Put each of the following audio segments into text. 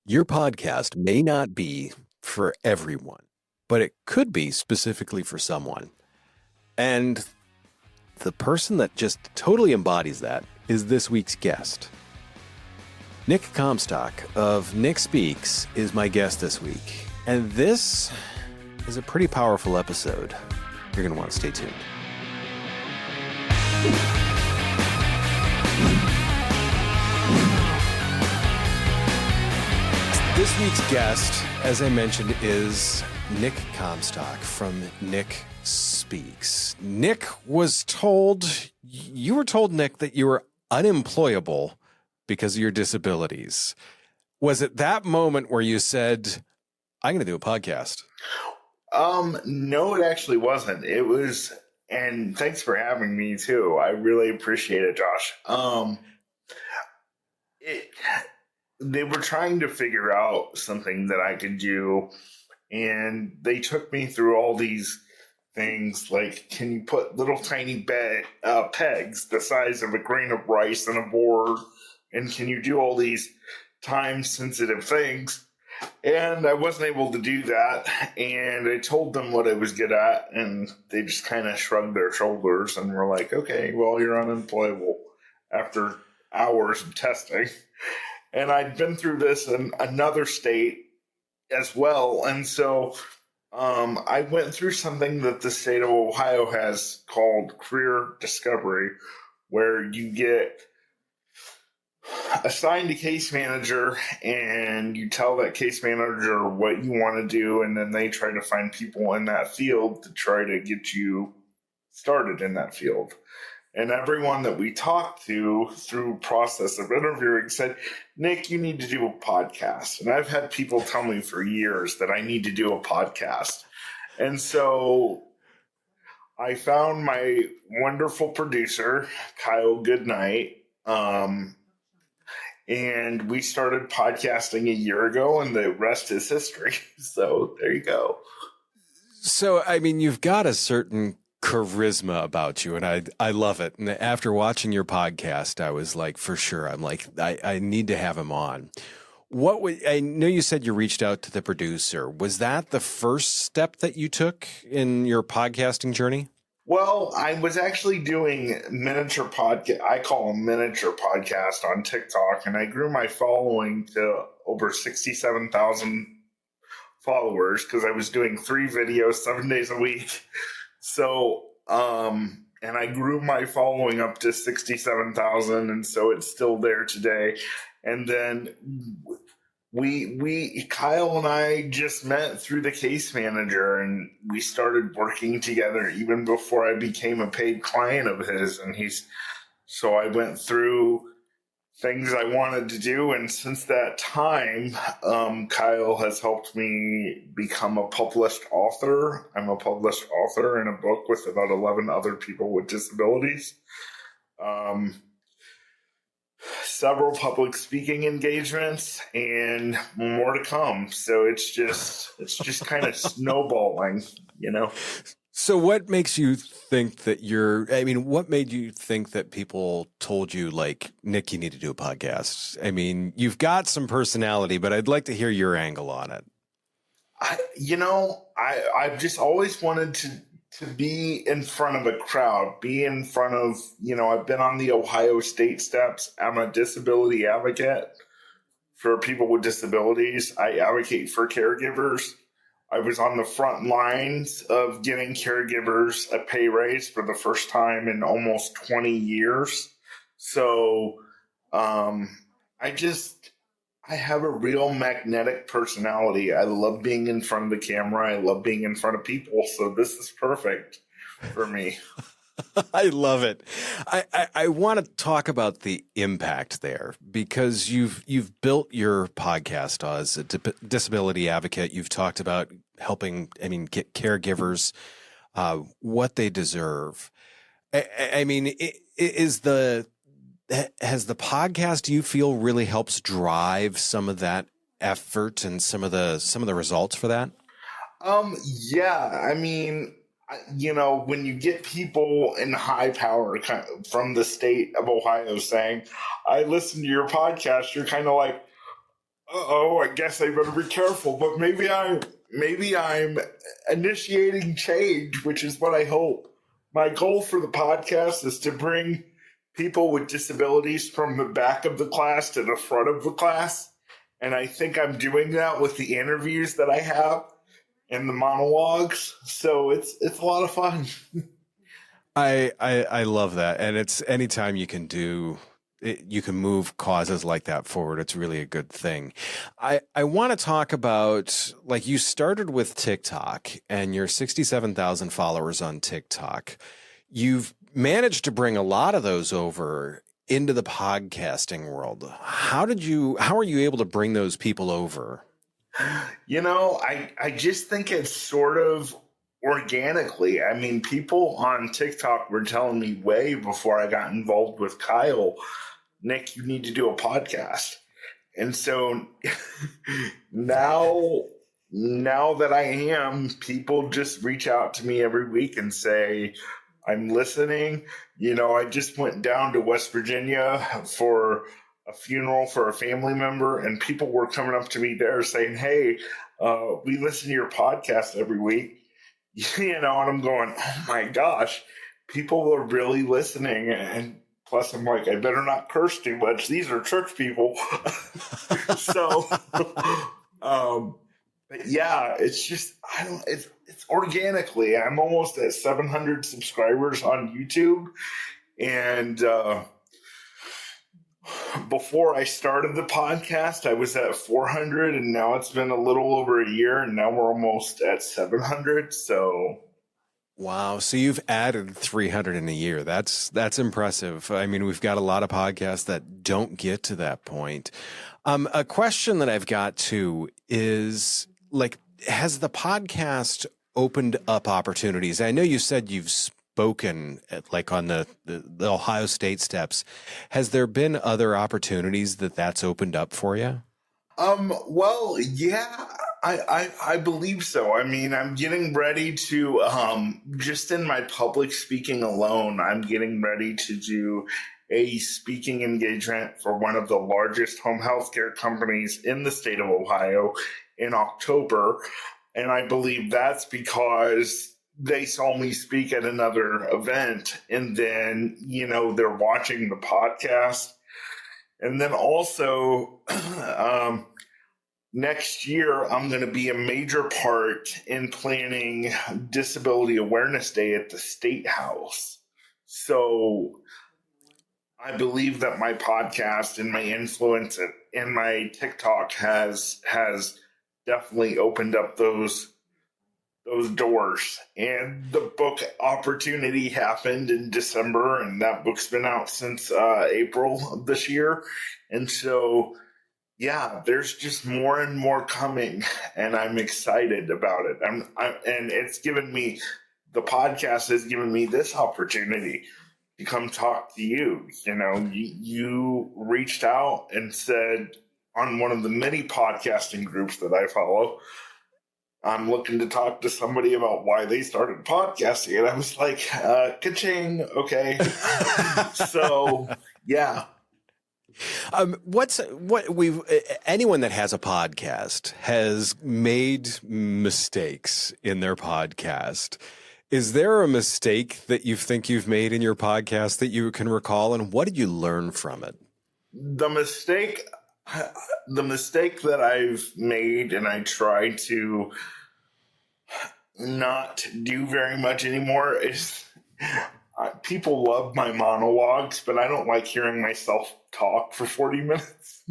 Your podcast may not be for everyone, but it could be specifically for someone. And the person that just totally embodies that is this week's guest. Nick Comstock of Nick Speaks is my guest this week. And this is a pretty powerful episode. You're going to want to stay tuned. This week's guest, as I mentioned, is Nick Comstock from Nick Speaks. Nick was told, you were told, Nick, that you were unemployable because of your disabilities. Was it that moment where you said, I'm going to do a podcast? No, it actually wasn't. It was, and thanks for having me too. I really appreciate it, Josh. They were trying to figure out something that I could do, and they took me through all these things like, can you put little tiny pegs the size of a grain of rice on a board, and can you do all these time-sensitive things? And I wasn't able to do that, and I told them what I was good at, and they just kind of shrugged their shoulders and were like, okay, well, you're unemployable after hours of testing. And I'd been through this in another state as well. And so I went through something that the state of Ohio has called career discovery, where you get assigned a case manager and you tell that case manager what you want to do. And then they try to find people in that field to try to get you started in that field. And everyone that we talked to through process of interviewing said, Nick, you need to do a podcast. And I've had people tell me for years that I need to do a podcast. And so I found my wonderful producer, Kyle Goodnight, and we started podcasting a year ago, and the rest is history. So there you go. So, I mean, you've got a certain charisma about you, and I love it. And after watching your podcast, I was like, for sure, I'm like, I need to have him on. I know you said you reached out to the producer. Was that the first step that you took in your podcasting journey? Well, I was actually doing miniature podcast. I call them miniature podcast on TikTok, and I grew my following to over 67,000 followers because I was doing 3 videos 7 days a week. So, and I grew my following up to 67,000, and so it's still there today. And then Kyle and I just met through the case manager, and we started working together even before I became a paid client of his. And so I went through things I wanted to do. And since that time, Kyle has helped me become a published author. I'm a published author in a book with about 11 other people with disabilities. Several public speaking engagements and more to come. So it's just kind of snowballing, you know? So what makes you think that what made you think that people told you, like, Nick, you need to do a podcast? I mean, you've got some personality, but I'd like to hear your angle on it. I've just always wanted to be in front of a crowd, be in front of, I've been on the Ohio State steps. I'm a disability advocate for people with disabilities. I advocate for caregivers. I was on the front lines of getting caregivers a pay raise for the first time in almost 20 years. So I have a real magnetic personality. I love being in front of the camera. I love being in front of people. So this is perfect for me. I love it. I want to talk about the impact there, because you've built your podcast as a disability advocate. You've talked about helping, get caregivers what they deserve. Has the podcast, do you feel, really helps drive some of that effort and some of the results for that? Yeah, when you get people in high power from the state of Ohio saying, I listen to your podcast, you're kind of like, oh, I guess I better be careful. But maybe I'm initiating change, which is what I hope. My goal for the podcast is to bring people with disabilities from the back of the class to the front of the class. And I think I'm doing that with the interviews that I have and the monologues. So it's a lot of fun. I love that. And it's anytime you can do it, you can move causes like that forward. It's really a good thing. I want to talk about, like, you started with TikTok and your 67,000 followers on TikTok. You've managed to bring a lot of those over into the podcasting world. How are you able to bring those people over? I just think it's sort of organically. I mean, people on TikTok were telling me way before I got involved with Kyle, Nick, you need to do a podcast. And so now that I am, people just reach out to me every week and say, I'm listening. I just went down to West Virginia for a funeral for a family member, and people were coming up to me there saying, hey, we listen to your podcast every week. And I'm going, oh my gosh, people are really listening. And plus I'm like, I better not curse too much. These are church people. So, but yeah, it's just, it's organically. I'm almost at 700 subscribers on YouTube. And, before I started the podcast, I was at 400, and now it's been a little over a year, and now we're almost at 700. So, wow. So you've added 300 in a year. That's impressive. I mean, we've got a lot of podcasts that don't get to that point. A question that I've got too is, like, has the podcast opened up opportunities? I know you said you've spoken like on the Ohio State steps. Has there been other opportunities that's opened up for you? Well, yeah, I believe so. I mean, I'm getting ready to, just in my public speaking alone, I'm getting ready to do a speaking engagement for one of the largest home health care companies in the state of Ohio in October. And I believe that's because they saw me speak at another event, and then, they're watching the podcast. And then also, next year, I'm going to be a major part in planning Disability Awareness Day at the State House. So I believe that my podcast and my influence and my TikTok has definitely opened up those doors. And the book opportunity happened in December, and that book's been out since April of this year. And so, yeah, there's just more and more coming, and I'm excited about it. And it's given me, the podcast has given me this opportunity to come talk to you. You reached out and said on one of the many podcasting groups that I follow, I'm looking to talk to somebody about why they started podcasting. And I was like, ka-ching, okay. So, yeah. Anyone that has a podcast has made mistakes in their podcast. Is there a mistake that you think you've made in your podcast that you can recall, and what did you learn from it? The mistake that I've made, and I try to not do very much anymore, is people love my monologues, but I don't like hearing myself talk for 40 minutes.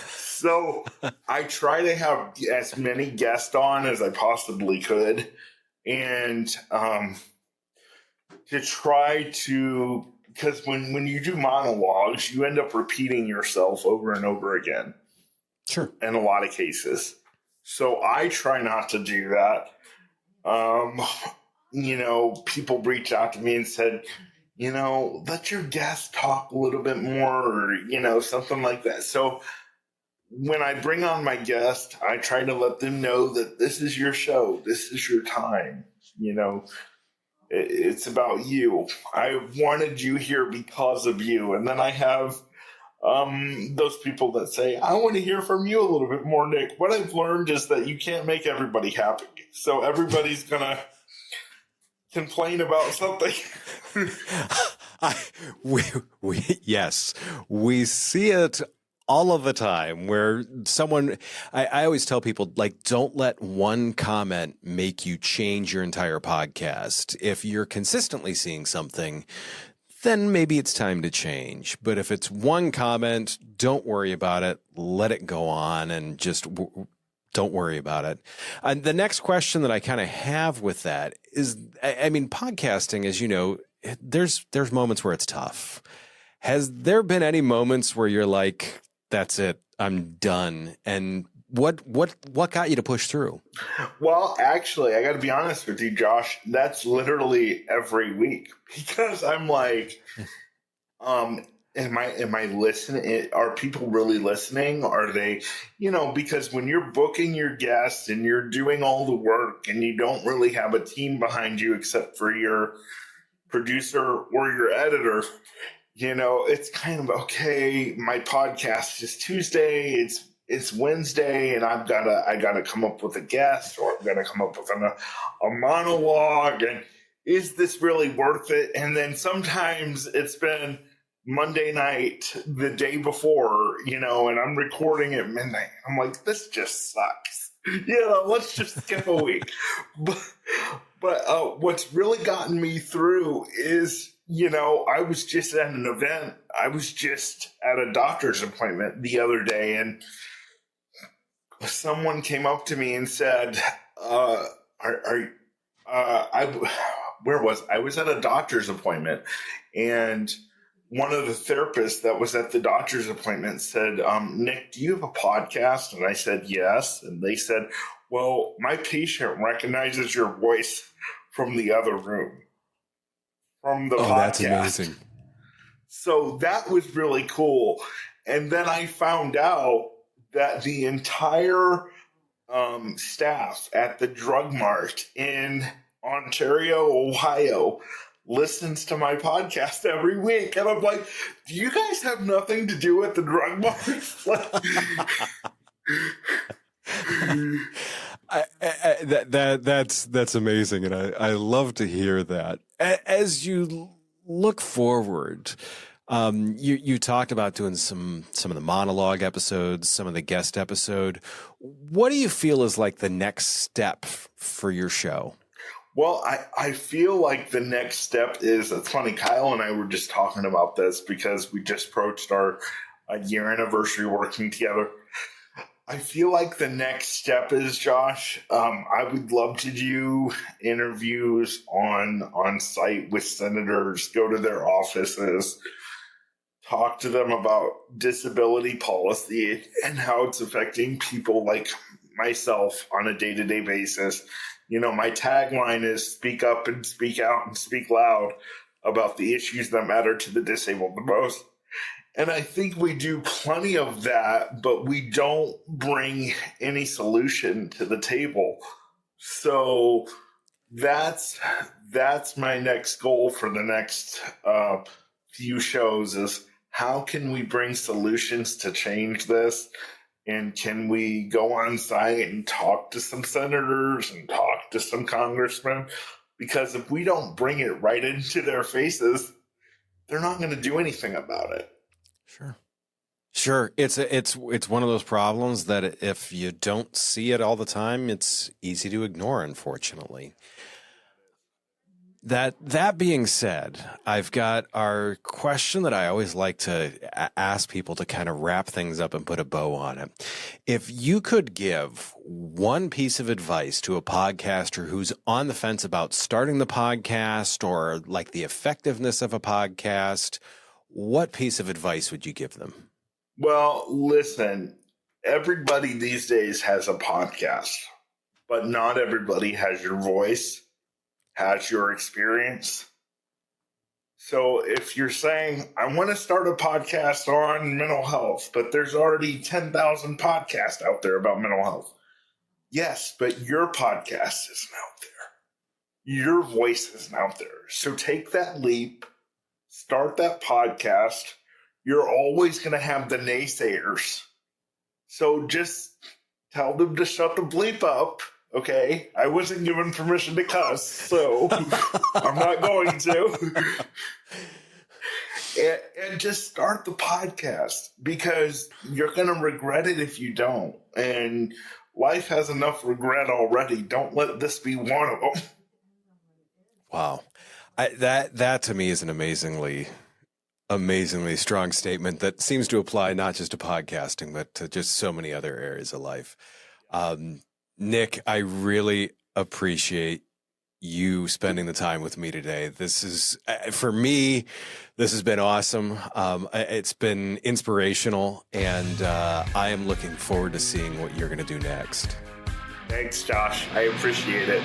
So I try to have as many guests on as I possibly could, and to try to, because when you do monologues, you end up repeating yourself over and over again. Sure. In a lot of cases. So I try not to do that. People reached out to me and said, let your guest talk a little bit more, or, something like that. So when I bring on my guest, I try to let them know that this is your show. This is your time. It's about you. I wanted you here because of you. And then I have those people that say, I want to hear from you a little bit more, Nick. What I've learned is that you can't make everybody happy. So everybody's going to complain about something. Yes, we see it all of the time where someone, I always tell people, like, don't let one comment make you change your entire podcast. If you're consistently seeing something, then maybe it's time to change. But if it's one comment, don't worry about it. Let it go on and just don't worry about it. And the next question that I kind of have with that is, I mean, podcasting, as you know, there's moments where it's tough. Has there been any moments where you're like, that's it, I'm done? And what got you to push through? Well, actually, I got to be honest with you, Josh. That's literally every week, because I'm like, am I listening? Are people really listening? Are they, because when you're booking your guests and you're doing all the work and you don't really have a team behind you except for your producer or your editor, it's kind of, okay, my podcast is Tuesday, it's Wednesday, and I gotta come up with a guest, or I'm gonna come up with a monologue, and is this really worth it? And then sometimes it's been Monday night, the day before, and I'm recording at midnight. I'm like, this just sucks. Let's just skip a week. But what's really gotten me through is, I was just at an event. I was just at a doctor's appointment the other day, and someone came up to me and said, where was I? I was at a doctor's appointment, and one of the therapists that was at the doctor's appointment said, Nick, do you have a podcast? And I said, yes. And they said, well, my patient recognizes your voice from the other room, from the podcast. That's amazing. So that was really cool. And then I found out that the entire staff at the Drug Mart in Ontario, Ohio, listens to my podcast every week. And I'm like, do you guys have nothing to do with the Drug Mart? That's amazing, and I love to hear that. As you look forward, you talked about doing some of the monologue episodes, some of the guest episode. What do you feel is like the next step for your show? Well, I feel like the next step is, it's funny, Kyle and I were just talking about this because we just approached our year anniversary working together. I feel like the next step is, Josh, I would love to do interviews on site with senators, go to their offices, talk to them about disability policy and how it's affecting people like myself on a day-to-day basis. My tagline is speak up and speak out and speak loud about the issues that matter to the disabled the most. And I think we do plenty of that, but we don't bring any solution to the table. So that's my next goal for the next few shows is, how can we bring solutions to change this? And can we go on site and talk to some senators and talk to some congressmen? Because if we don't bring it right into their faces, they're not going to do anything about it. Sure. It's one of those problems that if you don't see it all the time, it's easy to ignore, unfortunately. That being said, I've got our question that I always like to ask people to kind of wrap things up and put a bow on it. If you could give one piece of advice to a podcaster who's on the fence about starting the podcast or like the effectiveness of a podcast, what piece of advice would you give them? Well, listen, everybody these days has a podcast, but not everybody has your voice, has your experience. So if you're saying, I want to start a podcast on mental health, but there's already 10,000 podcasts out there about mental health. Yes, but your podcast isn't out there. Your voice isn't out there. So take that leap, start that podcast, you're always going to have the naysayers. So just tell them to shut the bleep up. Okay, I wasn't given permission to cuss, so I'm not going to. And just start the podcast, because you're going to regret it if you don't. And life has enough regret already. Don't let this be one of them. Wow. That to me is an amazingly strong statement that seems to apply not just to podcasting, but to just so many other areas of life. Nick, I really appreciate you spending the time with me today. This is, for me, this has been awesome. It's been inspirational, and I am looking forward to seeing what you're going to do next. Thanks, Josh. I appreciate it.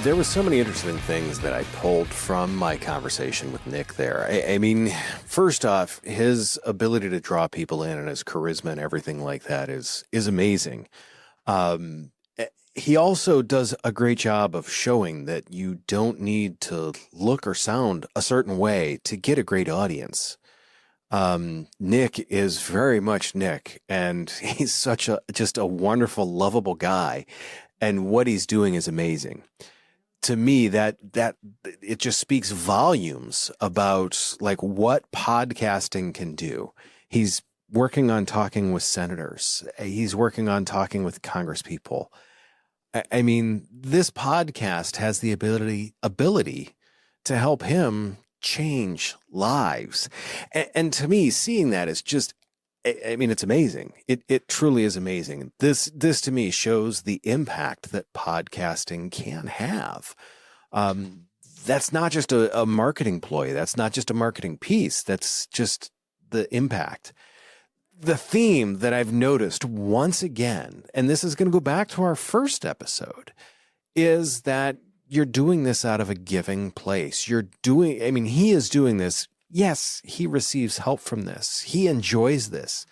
There were so many interesting things that I pulled from my conversation with Nick there. I mean, first off, his ability to draw people in and his charisma and everything like that is amazing. He also does a great job of showing that you don't need to look or sound a certain way to get a great audience. Nick is very much Nick, and he's just a wonderful, lovable guy, and what he's doing is amazing. To me, that it just speaks volumes about like what podcasting can do. He's working on talking with senators. He's working on talking with congresspeople. I mean, this podcast has the ability to help him change lives. And to me, seeing that is just, I mean, it's amazing. It truly is amazing. This to me shows the impact that podcasting can have. That's not just a marketing ploy. That's not just a marketing piece. That's just the impact. The theme that I've noticed once again, and this is going to go back to our first episode, is that you're doing this out of a giving place. He is doing this. Yes, he receives help from this. He enjoys this.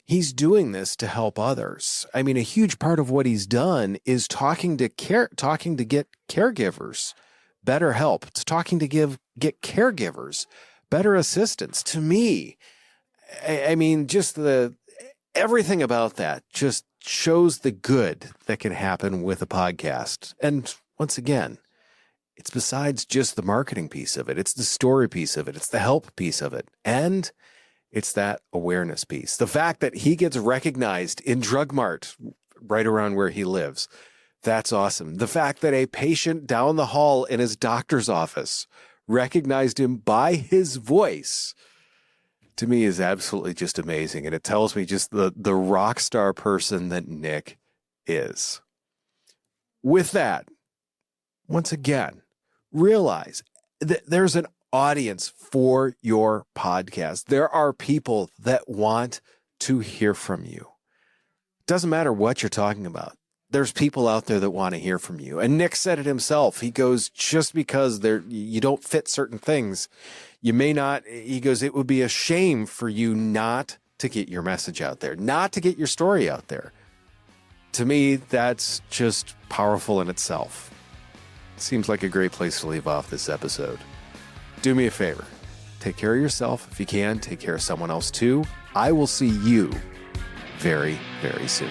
He's doing this to help others. I mean, a huge part of what he's done is talking to get caregivers better help. It's talking to get caregivers better assistance. To me, I mean, just everything about that just shows the good that can happen with a podcast. And once again, it's besides just the marketing piece of it. It's the story piece of it. It's the help piece of it. And it's that awareness piece. The fact that he gets recognized in Drug Mart right around where he lives. That's awesome. The fact that a patient down the hall in his doctor's office recognized him by his voice, to me, is absolutely just amazing. And it tells me just the rock star person that Nick is. With that, once again, realize that there's an audience for your podcast. There are people that want to hear from you. Doesn't matter what you're talking about. There's people out there that want to hear from you. And Nick said it himself. He goes, just because you don't fit certain things, you may not, he goes, it would be a shame for you not to get your message out there, not to get your story out there. To me, that's just powerful in itself. Seems like a great place to leave off this episode. Do me a favor. Take care of yourself. If you can, take care of someone else too. I will see you very, very soon.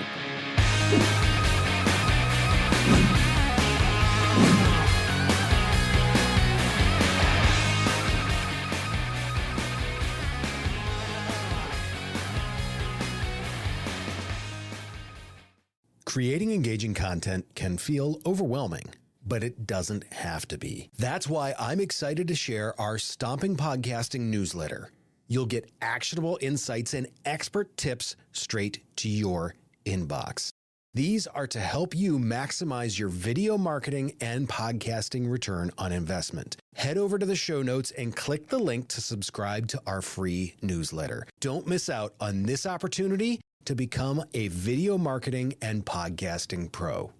Creating engaging content can feel overwhelming, but it doesn't have to be. That's why I'm excited to share our Stomping Podcasting newsletter. You'll get actionable insights and expert tips straight to your inbox. These are to help you maximize your video marketing and podcasting return on investment. Head over to the show notes and click the link to subscribe to our free newsletter. Don't miss out on this opportunity to become a video marketing and podcasting pro.